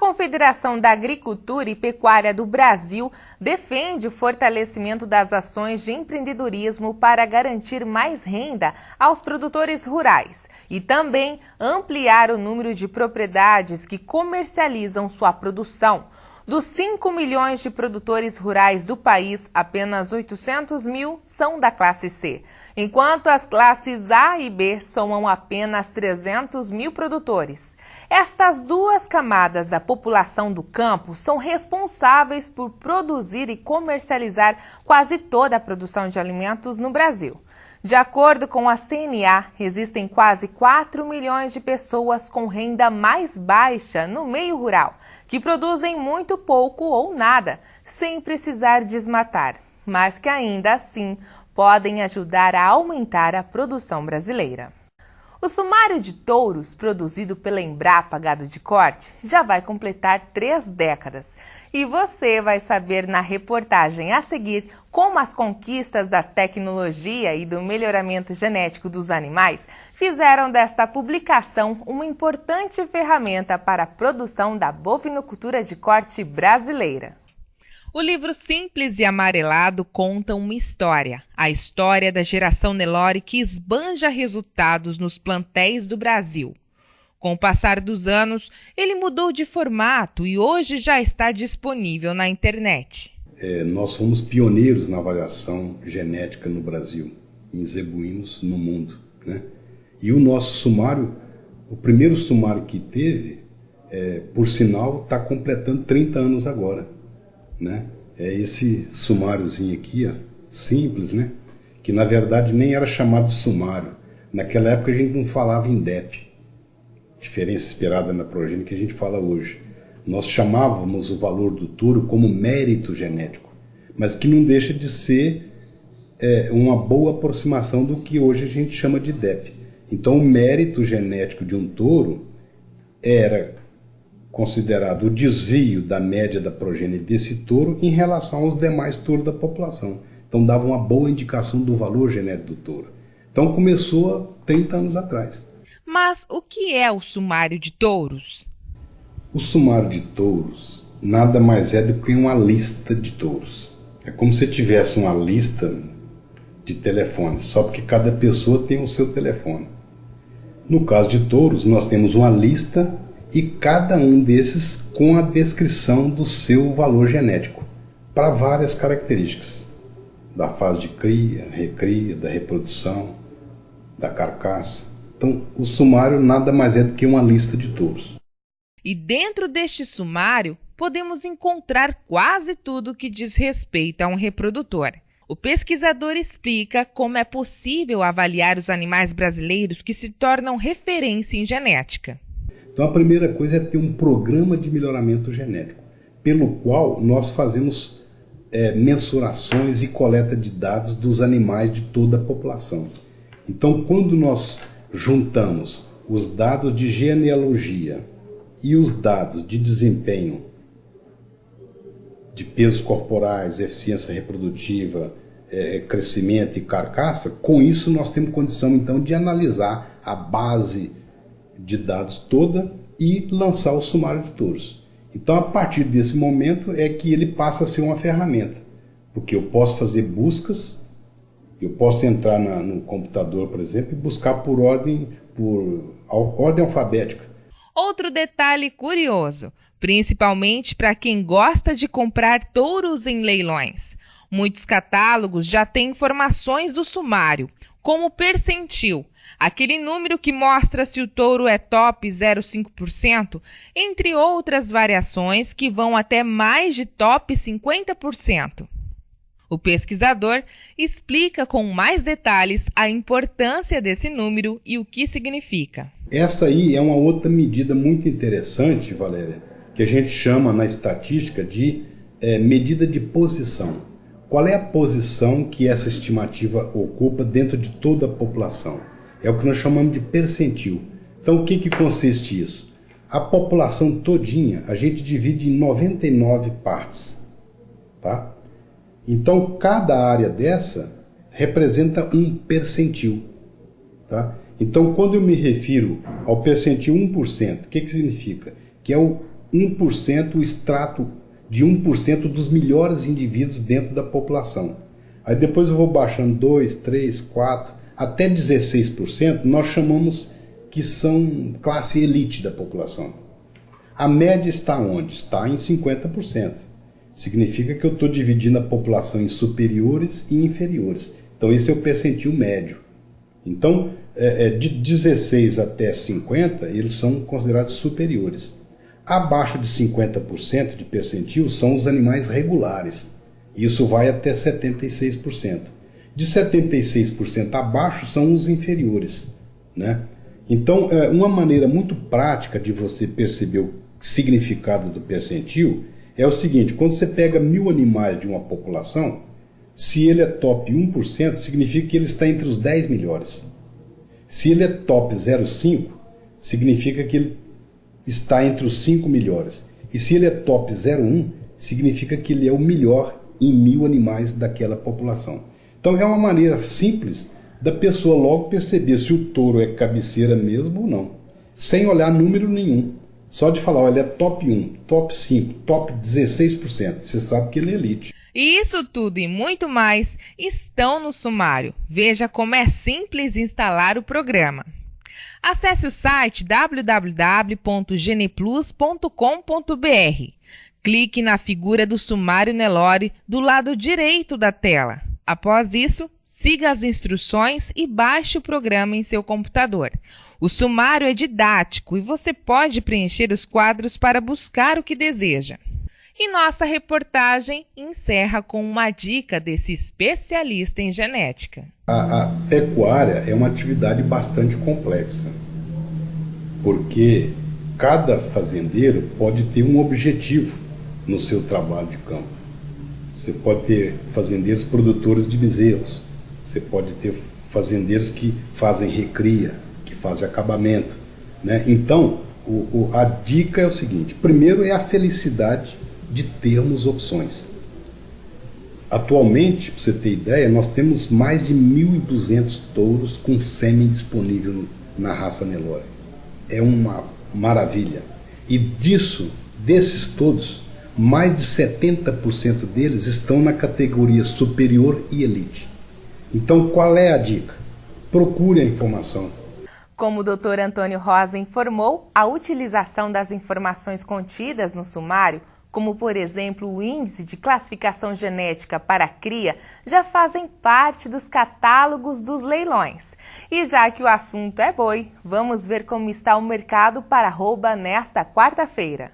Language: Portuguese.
Confederação da Agricultura e Pecuária do Brasil defende o fortalecimento das ações de empreendedorismo para garantir mais renda aos produtores rurais e também ampliar o número de propriedades que comercializam sua produção. Dos 5 milhões de produtores rurais do país, apenas 800 mil são da classe C, enquanto as classes A e B somam apenas 300 mil produtores. Estas duas camadas da população do campo são responsáveis por produzir e comercializar quase toda a produção de alimentos no Brasil. De acordo com a CNA, existem quase 4 milhões de pessoas com renda mais baixa no meio rural, que produzem muito pouco ou nada, sem precisar desmatar, mas que ainda assim podem ajudar a aumentar a produção brasileira. O sumário de touros, produzido pela Embrapa Gado de Corte, já vai completar 3 décadas. E você vai saber na reportagem a seguir como as conquistas da tecnologia e do melhoramento genético dos animais fizeram desta publicação uma importante ferramenta para a produção da bovinocultura de corte brasileira. O livro Simples e Amarelado conta uma história, a história da geração Nelore que esbanja resultados nos plantéis do Brasil. Com o passar dos anos, ele mudou de formato e hoje já está disponível na internet. Nós fomos pioneiros na avaliação genética no Brasil, em zebuínos no mundo, né? E o nosso sumário, o primeiro sumário que teve, por sinal, está completando 30 anos agora. Né? É esse sumáriozinho aqui, ó, simples, né? Que na verdade nem era chamado de sumário. Naquela época a gente não falava em DEP, diferença esperada na progênie que a gente fala hoje. Nós chamávamos o valor do touro como mérito genético, mas que não deixa de ser uma boa aproximação do que hoje a gente chama de DEP. Então o mérito genético de um touro era considerado o desvio da média da progênie desse touro em relação aos demais touros da população. Então dava uma boa indicação do valor genético do touro. Então começou há 30 anos atrás. Mas o que é o sumário de touros? O sumário de touros nada mais é do que uma lista de touros. É como se tivesse uma lista de telefones, só porque cada pessoa tem o seu telefone. No caso de touros, nós temos uma lista e cada um desses com a descrição do seu valor genético, para várias características, da fase de cria, recria, da reprodução, da carcaça. Então, o sumário nada mais é do que uma lista de touros. E dentro deste sumário, podemos encontrar quase tudo que diz respeito a um reprodutor. O pesquisador explica como é possível avaliar os animais brasileiros que se tornam referência em genética. Então a primeira coisa é ter um programa de melhoramento genético, pelo qual nós fazemos mensurações e coleta de dados dos animais de toda a população. Então quando nós juntamos os dados de genealogia e os dados de desempenho, de pesos corporais, eficiência reprodutiva, crescimento e carcaça, com isso nós temos condição então de analisar a base de dados toda e lançar o sumário de touros. Então, a partir desse momento é que ele passa a ser uma ferramenta, porque eu posso fazer buscas, eu posso entrar no computador, por exemplo, e buscar por ordem alfabética. Outro detalhe curioso, principalmente para quem gosta de comprar touros em leilões. Muitos catálogos já têm informações do sumário, como o percentil, aquele número que mostra se o touro é top 0,5%, entre outras variações que vão até mais de top 50%. O pesquisador explica com mais detalhes a importância desse número e o que significa. Essa aí é uma outra medida muito interessante, Valéria, que a gente chama na estatística de medida de posição. Qual é a posição que essa estimativa ocupa dentro de toda a população? É o que nós chamamos de percentil. Então, o que consiste isso? A população todinha, a gente divide em 99 partes. Tá? Então, cada área dessa representa um percentil. Tá? Então, quando eu me refiro ao percentil 1%, o que significa? Que é 1%, o extrato de 1% dos melhores indivíduos dentro da população. Aí depois eu vou baixando 2, 3, 4, até 16%, nós chamamos que são classe elite da população. A média está onde? Está em 50%. Significa que eu estou dividindo a população em superiores e inferiores. Então esse é o percentil médio. Então, de 16 até 50, eles são considerados superiores. Abaixo de 50% de percentil são os animais regulares. Isso vai até 76%. De 76% abaixo são os inferiores, né? Então, uma maneira muito prática de você perceber o significado do percentil é o seguinte: quando você pega 1000 animais de uma população, se ele é top 1%, significa que ele está entre os 10 melhores. Se ele é top 0,5%, significa que ele está entre os 5 melhores. E se ele é top 0,1%, significa que ele é o melhor em 1000 animais daquela população. Então é uma maneira simples da pessoa logo perceber se o touro é cabeceira mesmo ou não, sem olhar número nenhum. Só de falar, olha, é top 1, top 5, top 16%, você sabe que ele é elite. E isso tudo e muito mais estão no sumário. Veja como é simples instalar o programa. Acesse o site www.geneplus.com.br. Clique na figura do sumário Nelore do lado direito da tela. Após isso, siga as instruções e baixe o programa em seu computador. O sumário é didático e você pode preencher os quadros para buscar o que deseja. E nossa reportagem encerra com uma dica desse especialista em genética. A pecuária é uma atividade bastante complexa, porque cada fazendeiro pode ter um objetivo no seu trabalho de campo. Você pode ter fazendeiros produtores de bezerros, você pode ter fazendeiros que fazem recria, que fazem acabamento, né? Então, a dica é o seguinte: primeiro é a felicidade de termos opções. Atualmente, para você ter ideia, nós temos mais de 1.200 touros com sêmen disponível na raça Nelore. É uma maravilha. E desses todos, mais de 70% deles estão na categoria superior e elite. Então, qual é a dica? Procure a informação. Como o Dr. Antônio Rosa informou, a utilização das informações contidas no sumário, como por exemplo o índice de classificação genética para a cria, já fazem parte dos catálogos dos leilões. E já que o assunto é boi, vamos ver como está o mercado para arroba nesta quarta-feira.